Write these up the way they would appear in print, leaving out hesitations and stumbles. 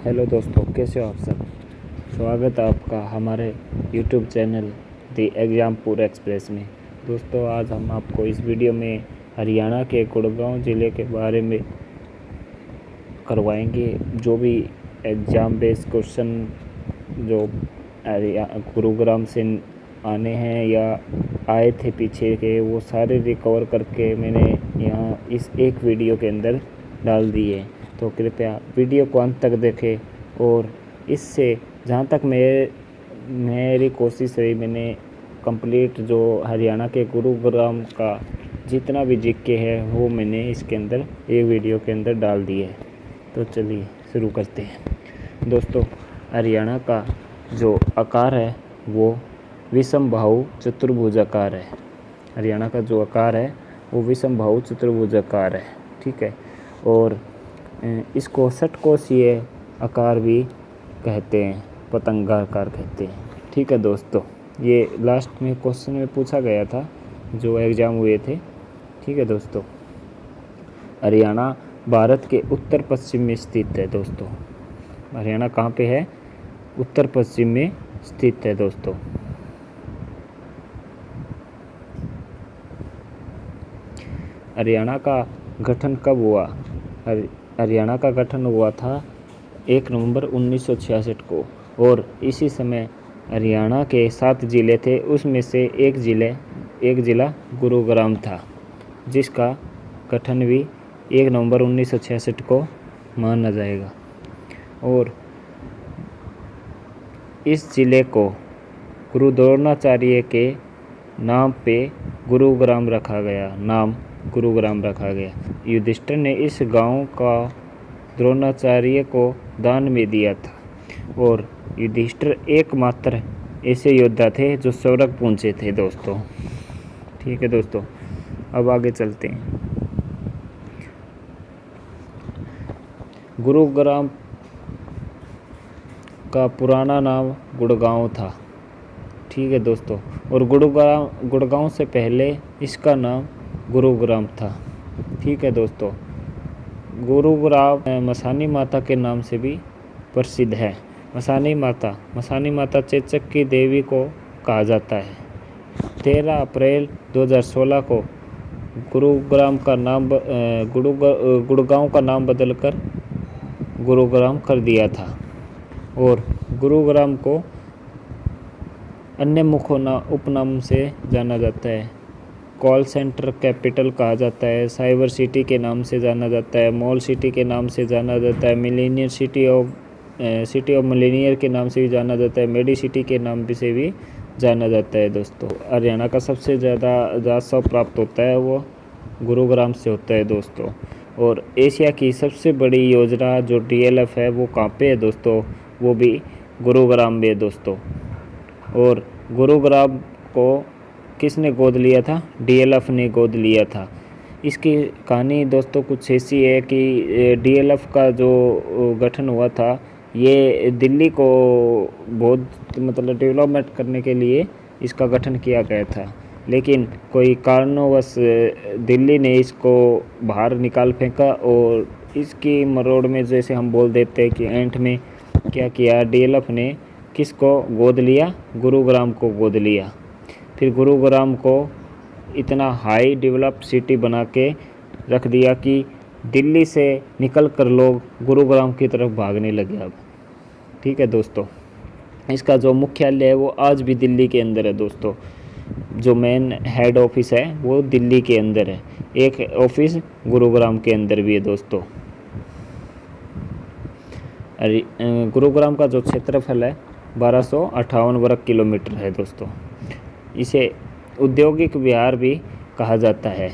Hello दोस्तों, कैसे हो आप सब। स्वागत है आपका हमारे YouTube चैनल दी एग्जामपुर एक्सप्रेस में। दोस्तों, आज हम आपको इस वीडियो में हरियाणा के गुड़गांव ज़िले के बारे में करवाएंगे। जो भी एग्ज़ाम बेस्ड क्वेश्चन जो गुरुग्राम से आने हैं या आए थे पीछे के, वो सारे रिकवर करके मैंने यहाँ इस एक वीडियो के अंदर डाल दिए। तो कृपया वीडियो को अंत तक देखें और इससे जहाँ तक मेरी कोशिश रही, मैंने कंप्लीट जो हरियाणा के गुरुग्राम का जितना भी जीके है वो मैंने इसके अंदर एक वीडियो के अंदर डाल दिए। तो चलिए शुरू करते हैं। दोस्तों, हरियाणा का जो आकार है वो विषम बाहु चतुर्भुज आकार है। हरियाणा का जो आकार है वो विषम बाहु चतुर्भुज आकार है, ठीक है। और इसको षटकोशीय आकार भी कहते हैं, पतंगाकार कहते हैं, ठीक है दोस्तों। ये लास्ट में क्वेश्चन में पूछा गया था जो एग्ज़ाम हुए थे, ठीक है दोस्तों। हरियाणा भारत के उत्तर पश्चिम में स्थित है दोस्तों। हरियाणा कहाँ पे है? उत्तर पश्चिम में स्थित है दोस्तों। हरियाणा का गठन कब हुआ? हरियाणा का गठन हुआ था 1 नवंबर 1966 को, और इसी समय हरियाणा के 7 ज़िले थे, उसमें से एक ज़िला गुरुग्राम था, जिसका गठन भी 1 नवंबर 1966 को माना जाएगा। और इस ज़िले को गुरु द्रोणाचार्य के नाम पे गुरुग्राम रखा गया। युधिष्ठिर ने इस गांव का द्रोणाचार्य को दान में दिया था, और युधिष्ठिर एकमात्र ऐसे योद्धा थे जो स्वर्ग पहुंचे थे दोस्तों, ठीक है दोस्तों। अब आगे चलते हैं। गुरुग्राम का पुराना नाम गुड़गांव था, ठीक है दोस्तों। और गुड़गांव से पहले इसका नाम गुरुग्राम था, ठीक है दोस्तों। गुरुग्राम मसानी माता के नाम से भी प्रसिद्ध है। मसानी माता चेचक की देवी को कहा जाता है। 13 अप्रैल 2016 को गुड़गांव का नाम बदलकर गुरुग्राम कर दिया था। और गुरुग्राम को अन्य मुख्य उपनाम से जाना जाता है। कॉल सेंटर कैपिटल कहा जाता है, साइबर सिटी के नाम से जाना जाता है, मॉल सिटी के नाम से जाना जाता है, मिलेनियर सिटी ऑफ मिलेनियर के नाम से भी जाना जाता है, मेडी सिटी के नाम से भी जाना जाता है दोस्तों। हरियाणा का सबसे ज़्यादा राजस्व प्राप्त होता है वो गुरुग्राम से होता है दोस्तों। और एशिया की सबसे बड़ी योजना जो DLF है वो कहाँ पे है दोस्तों? वो भी गुरुग्राम में है दोस्तों। और गुरुग्राम को किसने गोद लिया था? DLF ने गोद लिया था। इसकी कहानी दोस्तों कुछ ऐसी है कि DLF का जो गठन हुआ था, ये दिल्ली को बहुत डेवलपमेंट करने के लिए इसका गठन किया गया था। लेकिन कोई कारणवश दिल्ली ने इसको बाहर निकाल फेंका, और इसकी मरोड़ में जैसे हम बोल देते हैं कि एंड में क्या किया, DLF ने किसको गोद लिया? गुरुग्राम को गोद लिया। फिर गुरुग्राम को इतना हाई डेवलप सिटी बना के रख दिया कि दिल्ली से निकल कर लोग गुरुग्राम की तरफ भागने लगे अब, ठीक है दोस्तों। इसका जो मुख्यालय है वो आज भी दिल्ली के अंदर है दोस्तों। जो मेन हेड ऑफिस है वो दिल्ली के अंदर है। एक ऑफिस गुरुग्राम के अंदर भी है दोस्तों। गुरुग्राम का जो क्षेत्रफल है 1258 वर्ग किलोमीटर है दोस्तों। इसे औद्योगिक विहार भी कहा जाता है।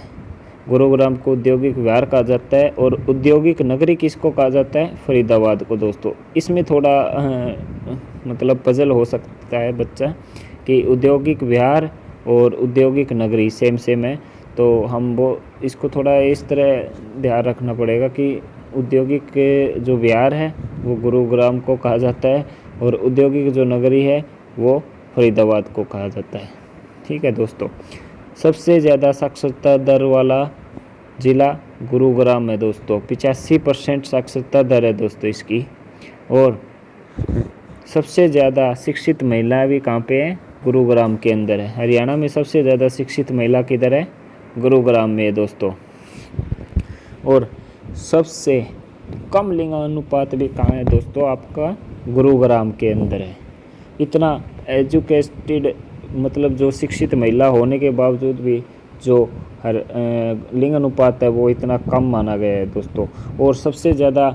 गुरुग्राम को औद्योगिक विहार कहा जाता है। और औद्योगिक नगरी किसको कहा जाता है? फरीदाबाद को दोस्तों। इसमें थोड़ा पजल हो सकता है बच्चा कि औद्योगिक विहार और औद्योगिक नगरी सेम है, तो हम वो इसको थोड़ा इस तरह ध्यान रखना पड़ेगा कि औद्योगिक जो विहार है वो गुरुग्राम को कहा जाता है, और औद्योगिक जो नगरी है वो फरीदाबाद को कहा जाता है, ठीक है दोस्तों। सबसे ज़्यादा साक्षरता दर वाला ज़िला गुरुग्राम है दोस्तों। 85% साक्षरता दर है दोस्तों इसकी। और सबसे ज़्यादा शिक्षित महिला भी कहाँ पे है? गुरुग्राम के अंदर है। हरियाणा में सबसे ज़्यादा शिक्षित महिला किधर है? गुरुग्राम में है दोस्तों। और सबसे कम लिंग अनुपात भी कहाँ है दोस्तों? आपका गुरुग्राम के अंदर है। इतना एजुकेटेड मतलब जो शिक्षित महिला होने के बावजूद भी जो लिंग अनुपात है वो इतना कम माना गया है दोस्तों। और सबसे ज़्यादा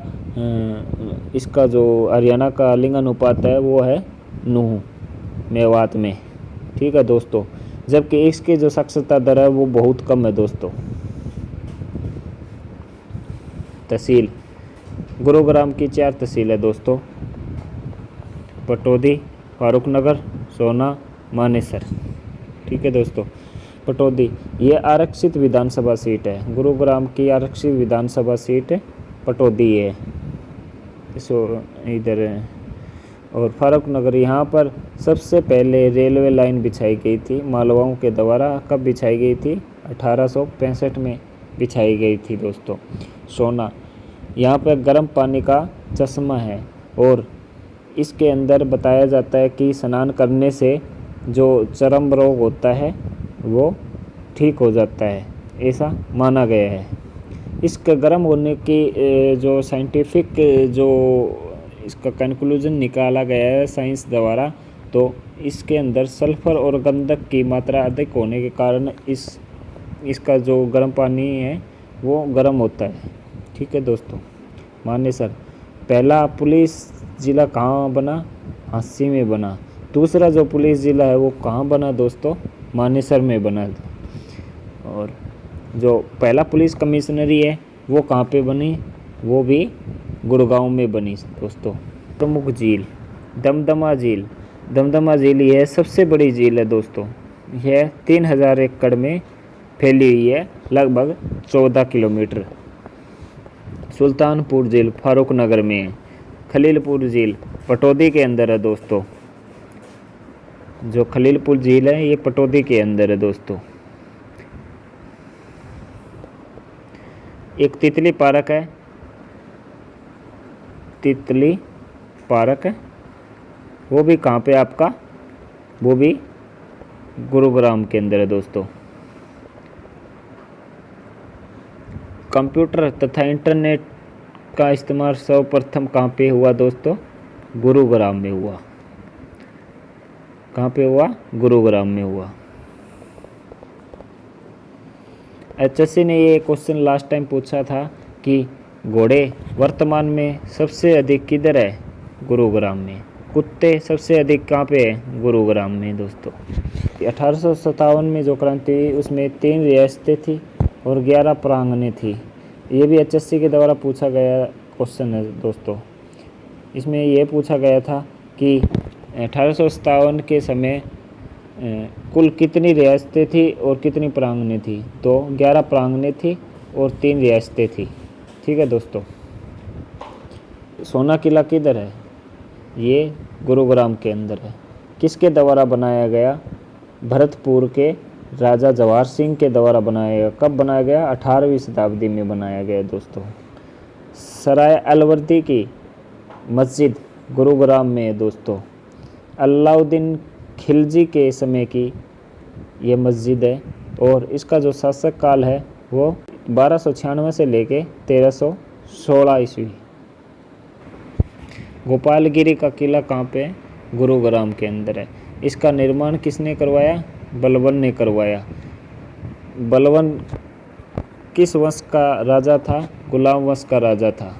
इसका जो हरियाणा का लिंग अनुपात है वो है नूह मेवात में, ठीक है दोस्तों। जबकि इसकी जो साक्षरता दर है वो बहुत कम है दोस्तों। तहसील गुरुग्राम की 4 तहसील है दोस्तों, पटौदी, फारुखनगर, सोना, मानेसर, ठीक है दोस्तों। पटौदी ये आरक्षित विधानसभा सीट है, गुरुग्राम की आरक्षित विधानसभा सीट पटौदी है, इसो इधर है। और फारुखनगर यहाँ पर सबसे पहले रेलवे लाइन बिछाई गई थी मालवाओं के द्वारा। कब बिछाई गई थी? 1865 में बिछाई गई थी दोस्तों। सोना यहाँ पर गर्म पानी का चश्मा है और इसके अंदर बताया जाता है कि स्नान करने से जो चर्म रोग होता है वो ठीक हो जाता है, ऐसा माना गया है। इसके गर्म होने की जो साइंटिफिक जो इसका कंक्लूजन निकाला गया है साइंस द्वारा, तो इसके अंदर सल्फर और गंधक की मात्रा अधिक होने के कारण इसका जो गर्म पानी है वो गर्म होता है, ठीक है दोस्तों। मानेसर पहला पुलिस ज़िला कहाँ बना? हांसी में बना। दूसरा जो पुलिस ज़िला है वो कहाँ बना दोस्तों? मानेसर में बना। और जो पहला पुलिस कमिश्नरी है वो कहाँ पे बनी? वो भी गुड़गांव में बनी दोस्तों। प्रमुख झील दमदमा झील। दमदमा झील यह सबसे बड़ी झील है दोस्तों। यह 3000 एकड़ में फैली हुई है, लगभग 14 किलोमीटर। सुल्तानपुर झील फारुखनगर में है। खलीलपुर झील पटौदी के अंदर है दोस्तों। जो खलीलपुर झील है ये पटौदी के अंदर है दोस्तों। एक तितली पार्क है, तितली पार्क है, वो भी कहाँ पे आपका? वो भी गुरुग्राम के अंदर है दोस्तों। कंप्यूटर तथा इंटरनेट का इस्तेमाल सर्वप्रथम कहाँ पे हुआ दोस्तों? गुरुग्राम में हुआ। कहाँ पे हुआ? गुरुग्राम में हुआ। एचएससी ने ये क्वेश्चन लास्ट टाइम पूछा था कि घोड़े वर्तमान में सबसे अधिक किधर है? गुरुग्राम में। कुत्ते सबसे अधिक कहाँ पे है? गुरुग्राम में दोस्तों। 1857 में जो क्रांति हुई उसमें 3 रियासतें थी और 11 प्रांगणें थी। ये भी एचएससी के द्वारा पूछा गया क्वेश्चन है दोस्तों। इसमें यह पूछा गया था कि 1857 के समय कुल कितनी रियासतें थी और कितनी प्रांगणें थी? तो 11 प्रांगणें थी और 3 रियासतें थी, ठीक है दोस्तों। सोना किला किधर है? ये गुरुग्राम के अंदर है। किसके द्वारा बनाया गया? भरतपुर के राजा जवाहर सिंह के द्वारा बनाया गया। कब बनाया गया? 18वीं शताब्दी में बनाया गया दोस्तों। सराय अलवर्दी की मस्जिद गुरुग्राम में है दोस्तों। अलाउद्दीन खिलजी के समय की ये मस्जिद है और इसका जो शासक काल है वो 1296 से लेके 1316 ईस्वी। गोपालगिरी का किला कहाँ पे है? गुरुग्राम के अंदर है। इसका निर्माण किसने करवाया? बलबन ने करवाया। बलबन किस वंश का राजा था? गुलाम वंश का राजा था।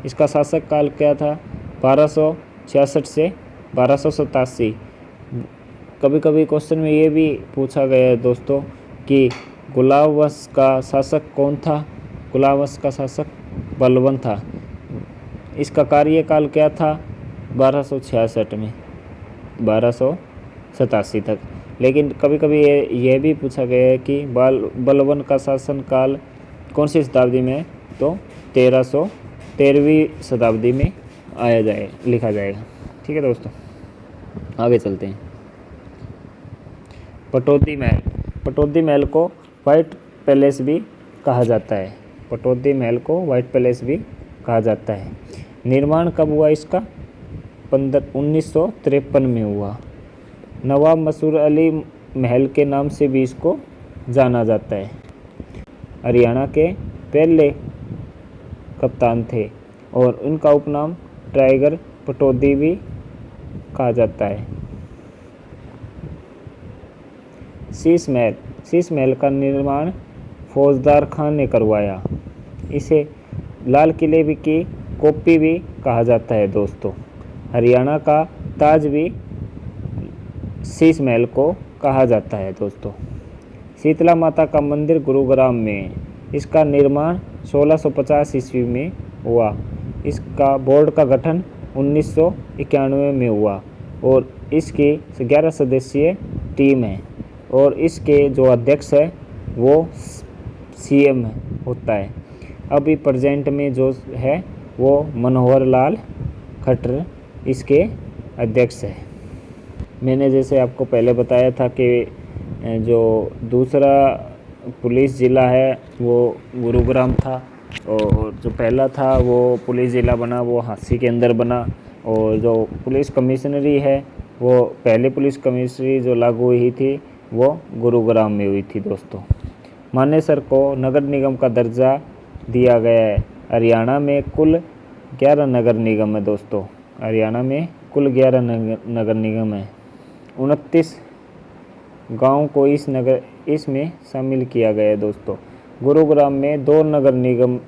इसका शासक काल क्या था? 1266 से 1287। कभी कभी क्वेश्चन में ये भी पूछा गया है दोस्तों कि गुलाम वंश का शासक कौन था? गुलाम वंश का शासक बलबन था। इसका कार्यकाल क्या था? 1266 में 1287 तक। लेकिन कभी कभी ये भी पूछा गया है कि बलबन का शासनकाल कौन सी शताब्दी में है? तो 1313वीं शताब्दी में लिखा जाएगा, ठीक है दोस्तों। आगे चलते हैं। पटौदी महल। पटौदी महल को व्हाइट पैलेस भी कहा जाता है। पटौदी महल को व्हाइट पैलेस भी कहा जाता है। निर्माण कब हुआ इसका? 1953 में हुआ। नवाब मसूर अली महल के नाम से भी इसको जाना जाता है। हरियाणा के पहले कप्तान थे और इनका उपनाम टाइगर पटौदी भी कहा जाता है। शीश महल का निर्माण फौजदार खान ने करवाया। इसे लाल किले भी की कॉपी भी कहा जाता है दोस्तों। हरियाणा का ताज भी शीश महल को कहा जाता है दोस्तों। शीतला माता का मंदिर गुरुग्राम में, इसका निर्माण 1650 ईस्वी में हुआ। इसका बोर्ड का गठन 1991 में हुआ और इसकी 11 सदस्यीय टीम है और इसके जो अध्यक्ष है वो सीएम होता है। अभी प्रेजेंट में जो है वो मनोहर लाल खट्टर इसके अध्यक्ष है। मैंने जैसे आपको पहले बताया था कि जो दूसरा पुलिस ज़िला है वो गुरुग्राम था और जो पहला था वो पुलिस ज़िला बना वो झांसी के अंदर बना और जो पुलिस कमिश्नरी है वो पहले पुलिस कमिश्नरी जो लागू हुई थी वो गुरुग्राम में हुई थी दोस्तों। मानेसर को नगर निगम का दर्जा दिया गया है। हरियाणा में कुल 11 नगर निगम है दोस्तों। हरियाणा में कुल 11 नगर निगम है। 29 गांव को इसमें शामिल किया गया है दोस्तों। गुरुग्राम में 2 नगर निगम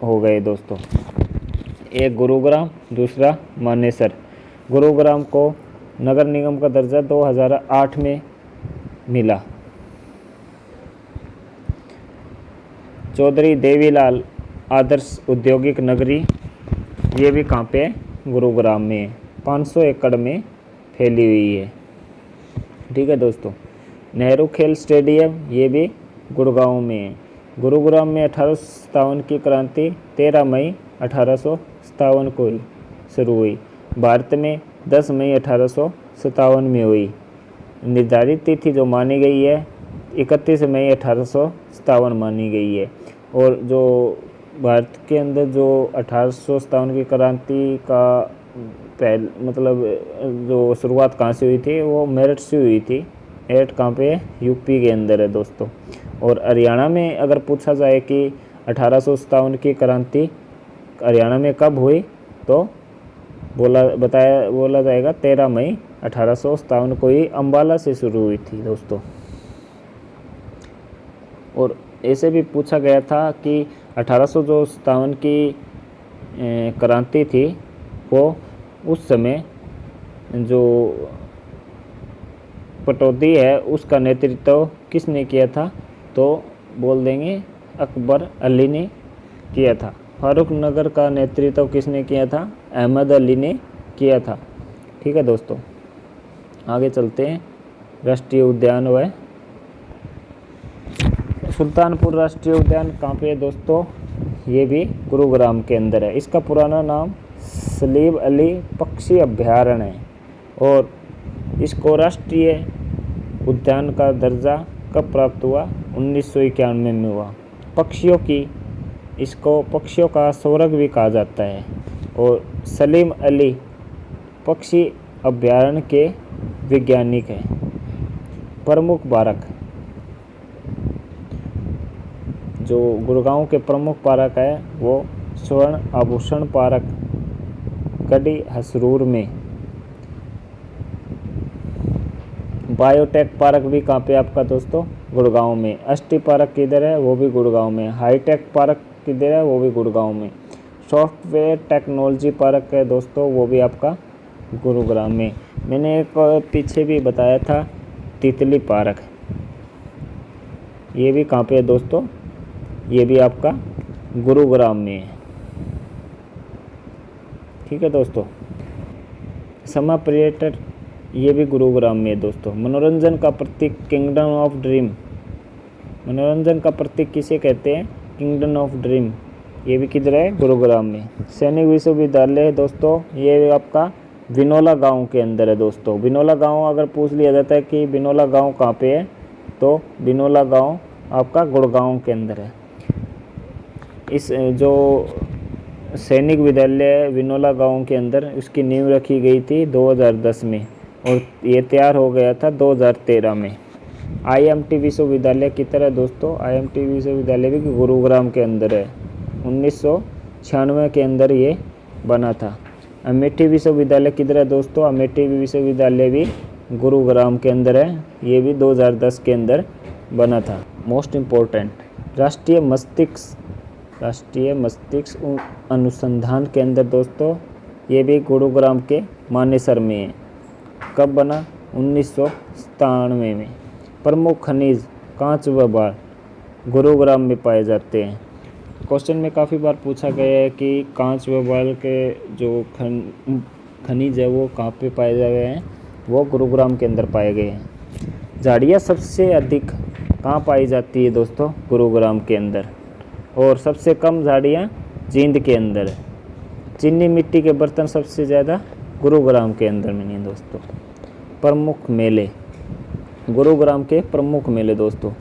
हो गए दोस्तों, एक गुरुग्राम दूसरा मानेसर। गुरुग्राम को नगर निगम का दर्जा 2008 में मिला। चौधरी देवीलाल आदर्श औद्योगिक नगरी, ये भी कहाँ पे है? गुरुग्राम में 500 एकड़ में फैली हुई है। ठीक है दोस्तों। नेहरू खेल स्टेडियम, ये भी गुड़गांव में है। गुरुग्राम में 1857 की क्रांति 13 मई 1857 को शुरू हुई। भारत में 10 मई 1857 में हुई। निर्धारित तिथि जो मानी गई है 31 मई 1857 मानी गई है। और जो भारत के अंदर जो 1857 की क्रांति का मतलब जो शुरुआत कहाँ से हुई थी वो मेरठ से हुई थी। मेरठ कहाँ पे है? यूपी के अंदर है दोस्तों। और हरियाणा में अगर पूछा जाए कि 1857 की क्रांति हरियाणा में कब हुई तो बोला जाएगा 13 मई 1857 को ही अम्बाला से शुरू हुई थी दोस्तों। और ऐसे भी पूछा गया था कि 1857 की क्रांति थी वो उस समय जो पटौदी है उसका नेतृत्व किसने किया था, तो बोल देंगे अकबर अली ने किया था। फारूक नगर का नेतृत्व किसने किया था? अहमद अली ने किया था। ठीक है दोस्तों, आगे चलते हैं। राष्ट्रीय उद्यान व सुल्तानपुर राष्ट्रीय उद्यान कहाँ पे है दोस्तों? ये भी गुरुग्राम के अंदर है। इसका पुराना नाम सलीम अली पक्षी अभ्यारण्य है और इसको राष्ट्रीय उद्यान का दर्जा कब प्राप्त हुआ? 1991 में हुआ। इसको पक्षियों का स्वर्ग भी कहा जाता है। और सलीम अली पक्षी अभ्यारण्य के वैज्ञानिक हैं। प्रमुख पार्क, जो गुड़गांव के प्रमुख पार्क है वो स्वर्ण आभूषण पार्क गढ़ी हसरूर में। बायोटेक पार्क भी कहाँ पे आपका दोस्तों? गुड़गांव में। एसटी पार्क किधर है? वो भी गुड़गांव में। हाईटेक पार्क किधर है? वो भी गुड़गांव में। सॉफ्टवेयर टेक्नोलॉजी पार्क है दोस्तों, वो भी आपका गुरुग्राम में। मैंने एक पीछे भी बताया था तितली पार्क, ये भी कहाँ पे है दोस्तों? ये भी आपका गुरुग्राम में है। ठीक है दोस्तों। समा पर्यटन, ये भी गुरुग्राम में है दोस्तों। मनोरंजन का प्रतीक किंगडम ऑफ ड्रीम, मनोरंजन का प्रतीक किसे कहते हैं? किंगडम ऑफ ड्रीम, ये भी किधर है? गुरुग्राम में। सैनिक विश्वविद्यालय है दोस्तों, ये आपका बिनोला गांव के अंदर है दोस्तों। बिनोला गांव अगर पूछ लिया जाता है कि बिनोला गांव कहाँ पे है, तो बिनोला गांव आपका गुड़गांव के अंदर है। इस जो सैनिक विद्यालय विनोला गांव के अंदर इसकी नींव रखी गई थी 2010 में और ये तैयार हो गया था 2013 में। आईएमटी विश्वविद्यालय की तरह दोस्तों आईएमटी विश्वविद्यालय भी गुरुग्राम के अंदर है। 1996 के अंदर ये बना था। अमेठी विश्वविद्यालय की तरह दोस्तों अमेठी विश्वविद्यालय भी गुरुग्राम के अंदर है। ये भी 2010 के अंदर बना था। मोस्ट इम्पोर्टेंट राष्ट्रीय मस्तिष्क अनुसंधान केंद्र दोस्तों ये भी गुरुग्राम के मानेसर में है। कब बना? 1997 में। प्रमुख खनिज कांच व बार गुरुग्राम में पाए जाते हैं। क्वेश्चन में काफ़ी बार पूछा गया है कि कांच व बाल के जो खनिज है वो कहाँ पे पाए जा रहे हैं, वो गुरुग्राम के अंदर पाए गए हैं। झाड़ियाँ सबसे अधिक कहाँ पाई जाती है दोस्तों? गुरुग्राम के अंदर। और सबसे कम झाड़ियाँ जींद के अंदर है। चीनी मिट्टी के बर्तन सबसे ज़्यादा गुरुग्राम के अंदर में नहीं दोस्तों। प्रमुख मेले गुरुग्राम के प्रमुख मेले दोस्तों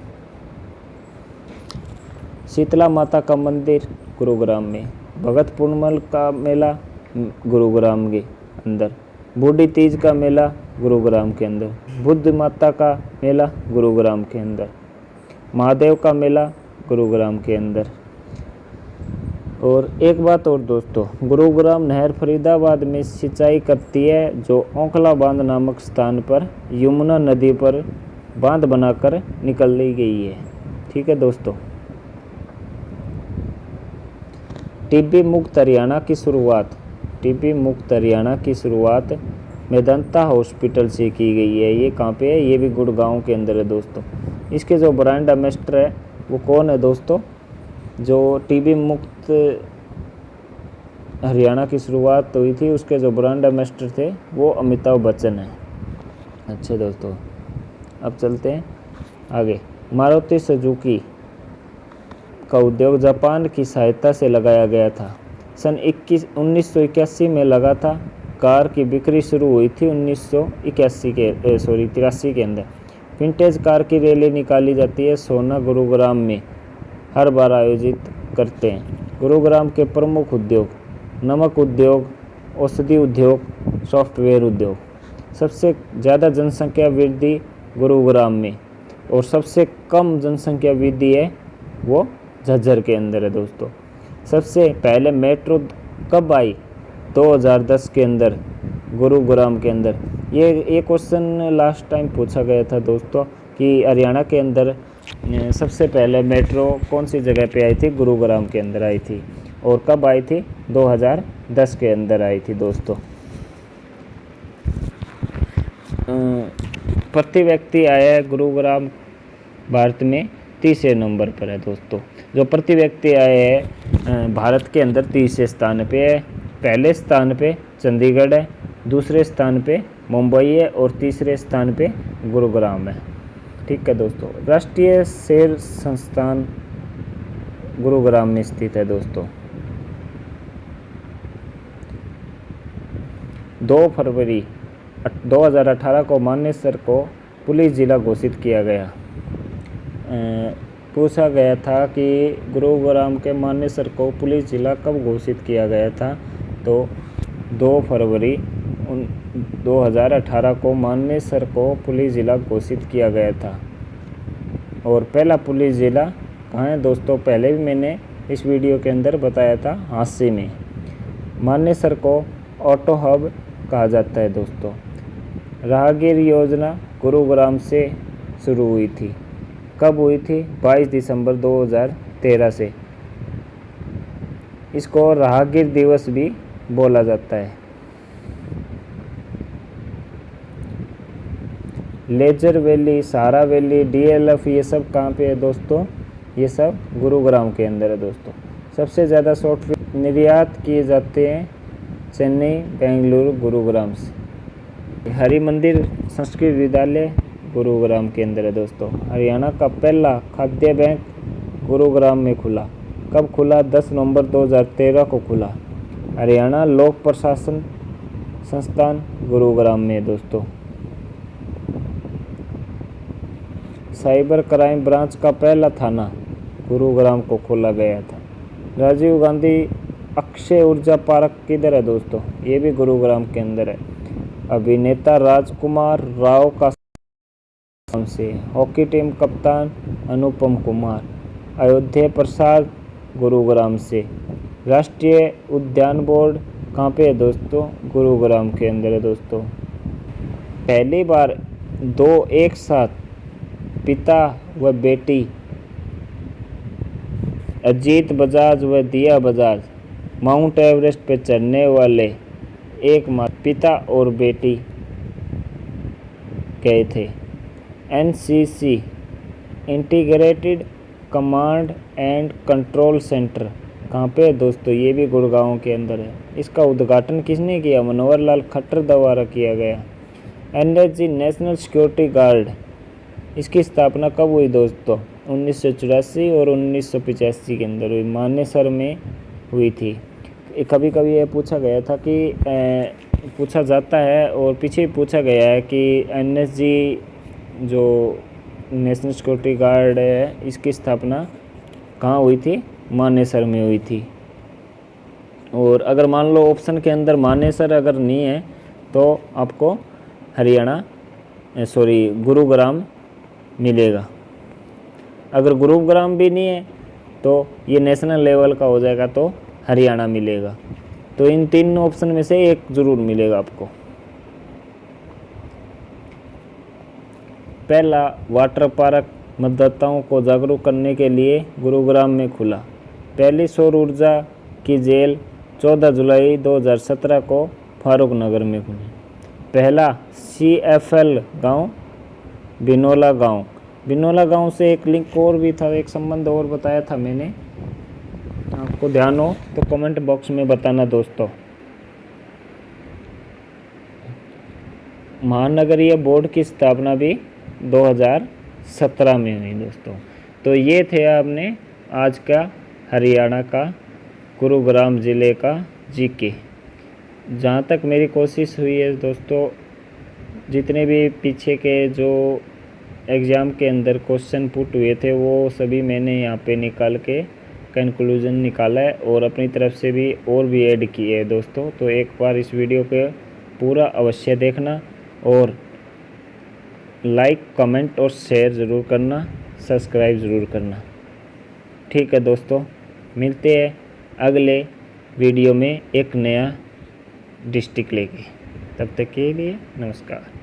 शीतला माता का मंदिर गुरुग्राम में, भगत पूर्णिमा का मेला गुरुग्राम के अंदर, बूढ़ी तीज का मेला गुरुग्राम के अंदर, बुद्ध माता का मेला गुरुग्राम के अंदर, महादेव का मेला गुरुग्राम के अंदर। और एक बात और दोस्तों, गुरुग्राम नहर फरीदाबाद में सिंचाई करती है, जो ओंकला बांध नामक स्थान पर यमुना नदी पर बांध बनाकर निकाली गई है। ठीक है दोस्तों। टीबी मुक्त हरियाणा की शुरुआत मेदांता हॉस्पिटल से की गई है। ये कहाँ पे है? ये भी गुड़गांव के अंदर है दोस्तों। इसके जो ब्रांड एम्बेसडर है वो कौन है दोस्तों? जो टीबी मुक्त हरियाणा की शुरुआत हुई थी उसके जो ब्रांड एम्बेसडर थे वो अमिताभ बच्चन है। अच्छे दोस्तों, अब चलते हैं आगे। मारुति सुजुकी का उद्योग जापान की सहायता से लगाया गया था। सन 1981 में लगा था। कार की बिक्री शुरू हुई थी 1983 के अंदर। विंटेज कार की रैली निकाली जाती है। सोना गुरुग्राम में हर बार आयोजित करते हैं। गुरुग्राम के प्रमुख उद्योग नमक उद्योग, औषधि उद्योग, सॉफ्टवेयर उद्योग। सबसे ज़्यादा जनसंख्या वृद्धि गुरुग्राम में और सबसे कम जनसंख्या वृद्धि है वो झज्जर के अंदर है दोस्तों। सबसे पहले मेट्रो कब आई? 2010 के अंदर गुरुग्राम के अंदर। ये क्वेश्चन लास्ट टाइम पूछा गया था दोस्तों कि हरियाणा के अंदर सबसे पहले मेट्रो कौन सी जगह पे आई थी? गुरुग्राम के अंदर आई थी। और कब आई थी? 2010 के अंदर आई थी दोस्तों। प्रति व्यक्ति आय है गुरुग्राम भारत में तीसरे नंबर पर है दोस्तों। जो प्रति व्यक्ति आय है भारत के अंदर तीसरे स्थान पे है। पहले स्थान पे चंडीगढ़ है, दूसरे स्थान पे मुंबई है और तीसरे स्थान पे गुरुग्राम है। ठीक है दोस्तों। राष्ट्रीय सेर संस्थान गुरुग्राम में स्थित है दोस्तों। 2 फरवरी 2018 को मानेसर को पुलिस जिला घोषित किया गया। पूछा गया था कि गुरुग्राम के मानेसर को पुलिस जिला कब घोषित किया गया था? तो 2 फरवरी 2018 को मानेसर को पुलिस जिला घोषित किया गया था। और पहला पुलिस जिला कहाँ है दोस्तों? पहले भी मैंने इस वीडियो के अंदर बताया था, हांसी में। मानेसर को ऑटो हब कहा जाता है दोस्तों। राहगीर योजना गुरुग्राम से शुरू हुई थी। कब हुई थी? 22 दिसंबर 2013 से। इसको राहगीर दिवस भी बोला जाता है। लेजर वैली, सहारा वैली, डीएलएफ ये सब कहाँ पे है दोस्तों? ये सब गुरुग्राम के अंदर है दोस्तों। सबसे ज़्यादा सॉफ्टवेयर निर्यात किए जाते हैं चेन्नई, बेंगलुरु, गुरुग्राम से। हरि मंदिर संस्कृत विद्यालय गुरुग्राम के अंदर है दोस्तों। हरियाणा का पहला खाद्य बैंक गुरुग्राम में खुला। कब खुला? 10 नवंबर 2013 को खुला। हरियाणा लोक प्रशासन संस्थान गुरुग्राम में है दोस्तों। साइबर क्राइम ब्रांच का पहला थाना गुरुग्राम को खोला गया था। राजीव गांधी अक्षय ऊर्जा पार्क किधर है दोस्तों? ये भी गुरुग्राम के अंदर है। अभिनेता राजकुमार राव का नाम से। हॉकी टीम कप्तान अनुपम कुमार। अयोध्या प्रसाद गुरुग्राम से। राष्ट्रीय उद्यान बोर्ड कहाँ पे है दोस्तों? गुरुग्राम के अंदर है दोस्तों। पहली बार दो एक साथ पिता व बेटी अजीत बजाज व दिया बजाज माउंट एवरेस्ट पर चढ़ने वाले एकमात्र पिता और बेटी गए थे। NCC integrated command and control centre कहाँ पे है दोस्तों? ये भी गुड़गांव के अंदर है। इसका उद्घाटन किसने किया? मनोहर लाल खट्टर द्वारा किया गया। एनएसजी नेशनल सिक्योरिटी गार्ड, इसकी स्थापना कब हुई दोस्तों? 1984 और 1985 के अंदर हुई। मानेसर में हुई थी। कभी कभी ये पूछा गया था कि पूछा जाता है और पीछे पूछा गया है कि एनएसजी जो नेशनल सिक्योरिटी गार्ड है इसकी स्थापना कहाँ हुई थी? मानेसर में हुई थी। और अगर मान लो ऑप्शन के अंदर मानेसर अगर नहीं है तो आपको गुरुग्राम मिलेगा। अगर गुरुग्राम भी नहीं है तो ये नेशनल लेवल का हो जाएगा तो हरियाणा मिलेगा। तो इन तीन ऑप्शन में से एक ज़रूर मिलेगा आपको। पहला वाटर पार्क मतदाताओं को जागरूक करने के लिए गुरुग्राम में खुला। पहली सौर ऊर्जा की जेल 14 जुलाई 2017 को फारूक नगर में खुली। पहला CFL गांव बिनोला गांव। बिनोला गांव से एक लिंक और भी था, एक संबंध और बताया था मैंने, आपको ध्यान हो तो कमेंट बॉक्स में बताना दोस्तों। महानगरीय बोर्ड की स्थापना भी 2017 में हुई दोस्तों। तो ये थे आपने आज का हरियाणा का गुरुग्राम ज़िले का जीके। जहाँ तक मेरी कोशिश हुई है दोस्तों, जितने भी पीछे के जो एग्ज़ाम के अंदर क्वेश्चन पुट हुए थे वो सभी मैंने यहाँ पे निकाल के कंक्लूजन निकाला है और अपनी तरफ से भी और भी ऐड किए है दोस्तों। तो एक बार इस वीडियो को पूरा अवश्य देखना और लाइक कमेंट और शेयर ज़रूर करना, सब्सक्राइब ज़रूर करना। ठीक है दोस्तों, मिलते हैं अगले वीडियो में एक नया डिस्ट्रिक्ट लेके। तब तक के लिए नमस्कार।